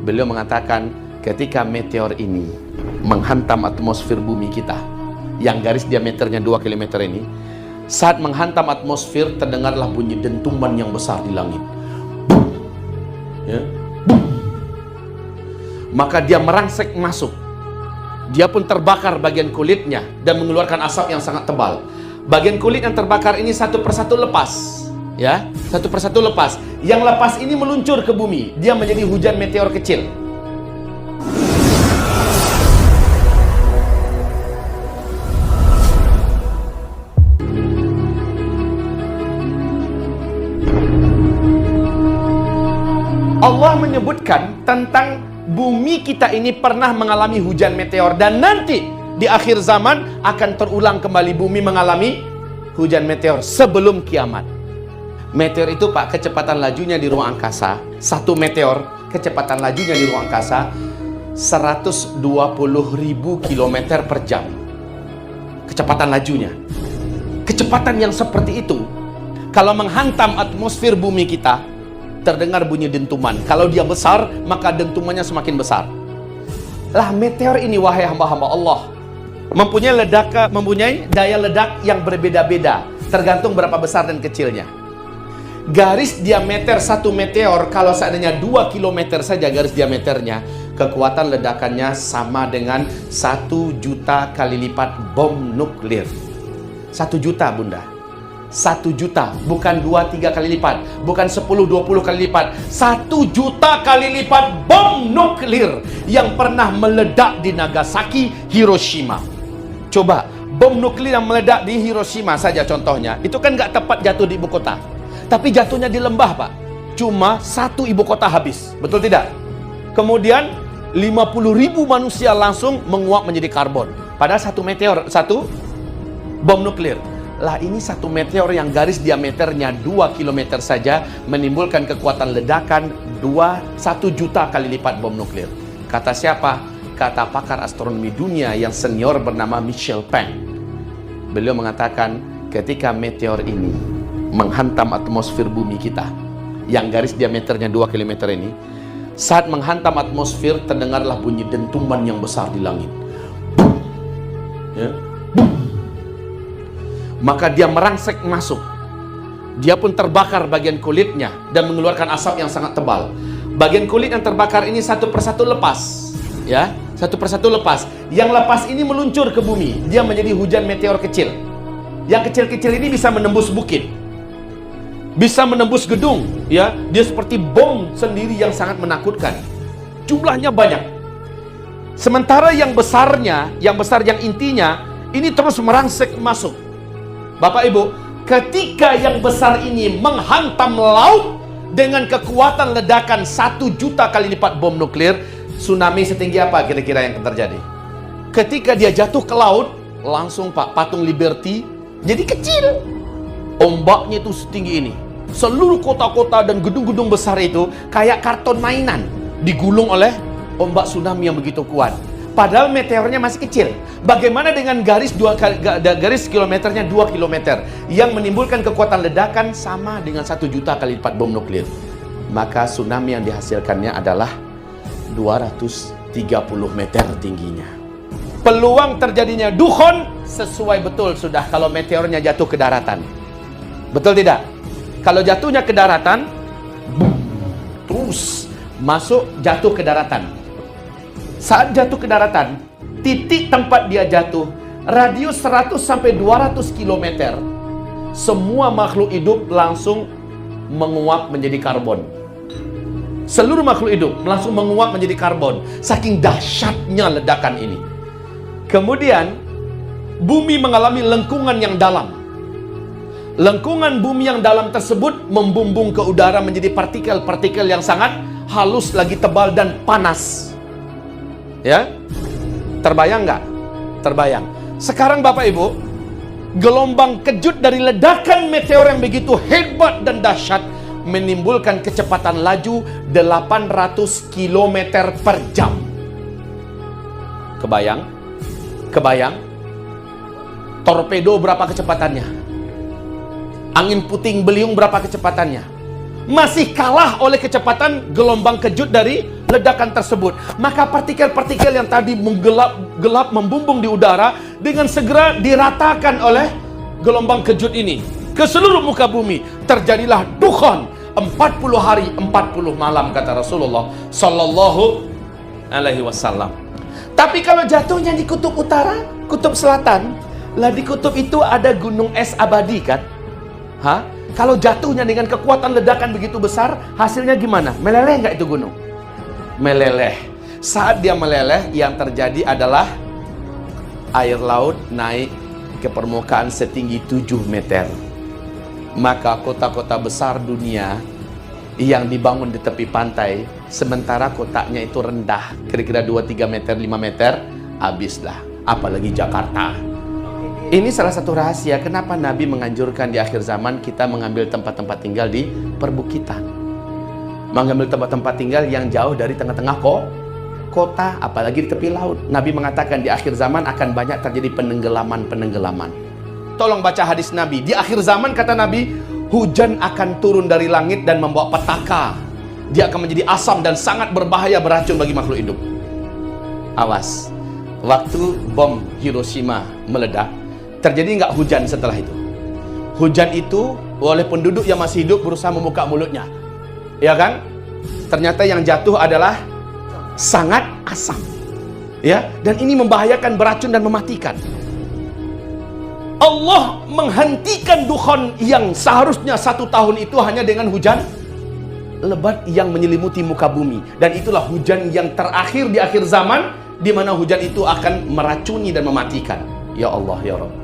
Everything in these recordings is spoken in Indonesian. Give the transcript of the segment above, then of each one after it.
Beliau mengatakan ketika meteor ini menghantam atmosfer bumi kita yang garis diameternya 2 km ini, saat menghantam atmosfer terdengarlah bunyi dentuman yang besar di langit. Boom! Ya. Boom! Maka dia merangsek masuk. Dia pun terbakar bagian kulitnya dan mengeluarkan asap yang sangat tebal. Bagian kulit yang terbakar ini satu persatu lepas. Ya, satu persatu lepas. Yang lepas ini meluncur ke bumi. Dia menjadi hujan meteor kecil. Allah menyebutkan tentang bumi kita ini pernah mengalami hujan meteor, dan nanti di akhir zaman akan terulang kembali bumi mengalami hujan meteor sebelum kiamat. Meteor itu Pak, kecepatan lajunya di ruang angkasa, satu meteor kecepatan lajunya di ruang angkasa 120.000 km per jam. Kecepatan lajunya. Kecepatan yang seperti itu, kalau menghantam atmosfer bumi kita, terdengar bunyi dentuman. Kalau dia besar, maka dentumannya semakin besar. Lah meteor ini, wahai hamba-hamba Allah, mempunyai daya ledak yang berbeda-beda, tergantung berapa besar dan kecilnya. Garis diameter satu meteor, kalau seandainya 2 km saja garis diameternya, kekuatan ledakannya sama dengan 1 juta kali lipat bom nuklir. 1 juta Bunda, 1 juta, bukan 2-3 kali lipat, bukan 10-20 kali lipat, 1 juta kali lipat bom nuklir yang pernah meledak di Nagasaki, Hiroshima. Coba, bom nuklir yang meledak di Hiroshima saja contohnya, itu kan nggak tepat jatuh di ibu kota, tapi jatuhnya di lembah Pak. Cuma 1 ibu kota habis, betul tidak? Kemudian 50.000 manusia langsung menguap menjadi karbon. Padahal satu meteor, satu bom nuklir. Lah ini satu meteor yang garis diameternya 2 km saja menimbulkan kekuatan ledakan 1 juta kali lipat bom nuklir. Kata siapa? Kata pakar astronomi dunia yang senior bernama Michel Peng. Beliau mengatakan ketika meteor ini menghantam atmosfer bumi kita yang garis diameternya 2 km ini, saat menghantam atmosfer terdengarlah bunyi dentuman yang besar di langit. Boom! Ya. Boom! Maka dia merangsek masuk. Dia pun terbakar bagian kulitnya dan mengeluarkan asap yang sangat tebal. Bagian kulit yang terbakar ini satu persatu lepas. Ya, satu persatu lepas. Yang lepas ini meluncur ke bumi. Dia menjadi hujan meteor kecil. Yang kecil-kecil ini bisa menembus bukit, bisa menembus gedung. Ya, dia seperti bom sendiri yang sangat menakutkan. Jumlahnya banyak. Sementara yang besarnya, yang intinya, ini terus merangsek masuk. Bapak Ibu, ketika yang besar ini menghantam laut dengan kekuatan ledakan 1 juta kali lipat bom nuklir, tsunami setinggi apa kira-kira yang terjadi? Ketika dia jatuh ke laut, langsung Pak, patung Liberty jadi kecil. Ombaknya itu setinggi ini. Seluruh kota-kota dan gedung-gedung besar itu kayak karton mainan, digulung oleh ombak tsunami yang begitu kuat. Padahal meteornya masih kecil. Bagaimana dengan garis kilometernya 2 km yang menimbulkan kekuatan ledakan sama dengan 1 juta kali lipat bom nuklir? Maka tsunami yang dihasilkannya adalah 230 meter tingginya. Peluang terjadinya dukhon sesuai betul sudah kalau meteornya jatuh ke daratan. Betul tidak? Kalau jatuhnya ke daratan, boom, terus masuk jatuh ke daratan. Saat jatuh ke daratan, titik tempat dia jatuh, radius 100 sampai 200 km, semua makhluk hidup langsung menguap menjadi karbon. Seluruh makhluk hidup langsung menguap menjadi karbon, saking dahsyatnya ledakan ini. Kemudian, bumi mengalami lengkungan yang dalam. Lengkungan bumi yang dalam tersebut membumbung ke udara menjadi partikel-partikel yang sangat halus, lagi tebal dan panas. Ya, terbayang nggak? Terbayang. Sekarang Bapak Ibu, gelombang kejut dari ledakan meteor yang begitu hebat dan dahsyat menimbulkan kecepatan laju 800 km per jam. Kebayang? Kebayang? Torpedo berapa kecepatannya? Angin puting beliung berapa kecepatannya? Masih kalah oleh kecepatan gelombang kejut dari ledakan tersebut. Maka partikel-partikel yang tadi gelap membumbung di udara dengan segera diratakan oleh gelombang kejut ini ke seluruh muka bumi. Terjadilah dukhan 40 hari 40 malam, kata Rasulullah Sallallahu Alaihi Wasallam. Tapi kalau jatuhnya di kutub utara, kutub selatan, lah di kutub itu ada gunung es abadi kan? Kalau jatuhnya dengan kekuatan ledakan begitu besar, hasilnya gimana? Meleleh nggak itu gunung? Meleleh. Saat dia meleleh, yang terjadi adalah air laut naik ke permukaan setinggi 7 meter. Maka kota-kota besar dunia yang dibangun di tepi pantai, sementara kotanya itu rendah, kira-kira 2-3 meter, 5 meter, habislah. Apalagi Jakarta. Ini salah satu rahasia kenapa Nabi menganjurkan di akhir zaman kita mengambil tempat-tempat tinggal di perbukitan. Mengambil tempat-tempat tinggal yang jauh dari tengah-tengah kota, apalagi di tepi laut. Nabi mengatakan di akhir zaman akan banyak terjadi penenggelaman. Tolong baca hadis Nabi. Di akhir zaman, kata Nabi, hujan akan turun dari langit dan membawa petaka. Dia akan menjadi asam dan sangat berbahaya, beracun bagi makhluk hidup. Awas. Waktu bom Hiroshima meledak, terjadi nggak hujan setelah itu? Hujan itu oleh penduduk yang masih hidup berusaha membuka mulutnya, ya kan? Ternyata yang jatuh adalah sangat asam, ya. Dan ini membahayakan, beracun dan mematikan. Allah menghentikan dukhan yang seharusnya 1 tahun itu hanya dengan hujan lebat yang menyelimuti muka bumi. Dan itulah hujan yang terakhir di akhir zaman, di mana hujan itu akan meracuni dan mematikan. Ya Allah, ya Rabb.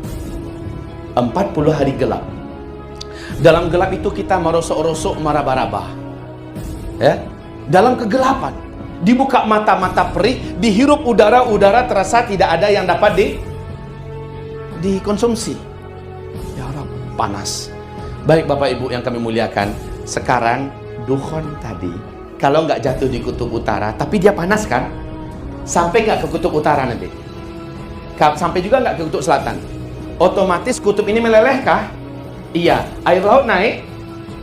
40 hari gelap. Dalam gelap itu kita merosok-rosok, meraba-raba. Ya, dalam kegelapan, dibuka mata-mata perih, dihirup udara terasa tidak ada yang dapat dikonsumsi. Ya Rabb, panas. Baik Bapak Ibu yang kami muliakan, sekarang dukhan tadi, kalau nggak jatuh di kutub utara, tapi dia panas kan? Sampai nggak ke kutub utara nanti? Sampai juga nggak ke kutub selatan? Otomatis kutub ini meleleh kah? Iya, air laut naik.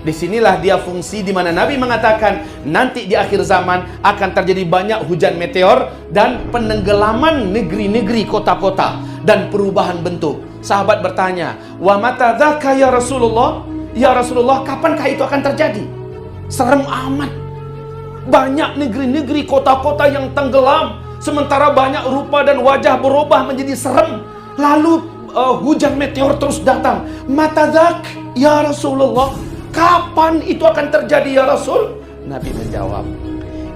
Disinilah dia fungsi di mana Nabi mengatakan nanti di akhir zaman akan terjadi banyak hujan meteor dan penenggelaman negeri-negeri, kota-kota, dan perubahan bentuk. Sahabat bertanya, "Wa mata dzaka ya Rasulullah?" Ya Rasulullah, kapankah itu akan terjadi? Serem amat. Banyak negeri-negeri, kota-kota yang tenggelam, sementara banyak rupa dan wajah berubah menjadi serem. Lalu hujan meteor terus datang. Mata dzak ya Rasulullah, kapan itu akan terjadi ya Rasul? Nabi menjawab,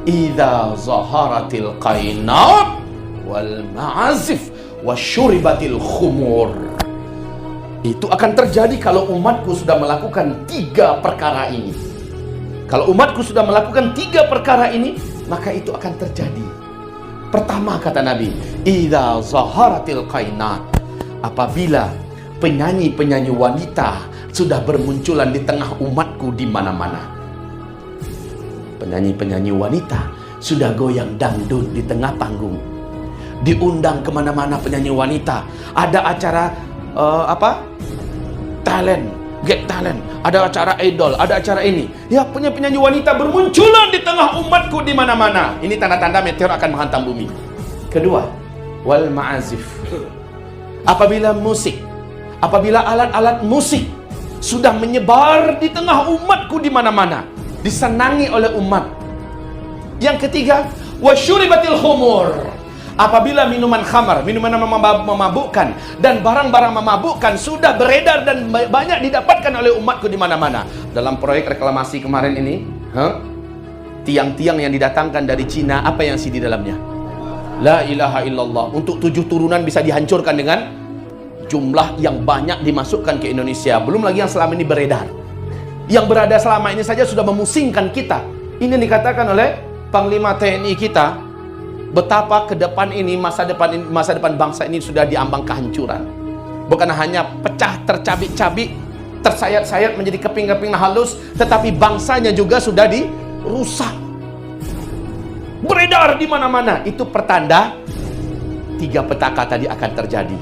idza zaharatil qainat wal ma'azif wasyuribatil khumur. Itu akan terjadi kalau umatku sudah melakukan 3 perkara ini. Kalau umatku sudah melakukan 3 perkara ini, maka itu akan terjadi. Pertama, kata Nabi, idza zaharatil qainat, apabila penyanyi-penyanyi wanita sudah bermunculan di tengah umatku di mana-mana. Penyanyi-penyanyi wanita sudah goyang dangdut di tengah panggung. Diundang kemana-mana penyanyi wanita. Ada acara talent, get talent. Ada acara idol, ada acara ini. Ya, penyanyi wanita bermunculan di tengah umatku di mana-mana. Ini tanda-tanda meteor akan menghantam bumi. Kedua, wal ma'azif. Apabila alat-alat musik sudah menyebar di tengah umatku di mana-mana, disenangi oleh umat. Yang ketiga, wasyuribatil khumur. Apabila minuman khamar, minuman memabukkan dan barang-barang memabukkan sudah beredar dan banyak didapatkan oleh umatku di mana-mana. Dalam proyek reklamasi kemarin ini, tiang-tiang yang didatangkan dari Cina, apa yang di dalamnya? La ilaha illallah. Untuk 7 turunan bisa dihancurkan dengan jumlah yang banyak dimasukkan ke Indonesia. Belum lagi yang selama ini beredar. Yang berada selama ini saja sudah memusingkan kita. Ini dikatakan oleh Panglima TNI kita, betapa ke depan ini, masa depan bangsa ini sudah diambang kehancuran. Bukan hanya pecah, tercabik-cabik, tersayat-sayat menjadi keping-keping halus, tetapi bangsanya juga sudah dirusak. Beredar di mana-mana. Itu pertanda 3 petaka tadi akan terjadi.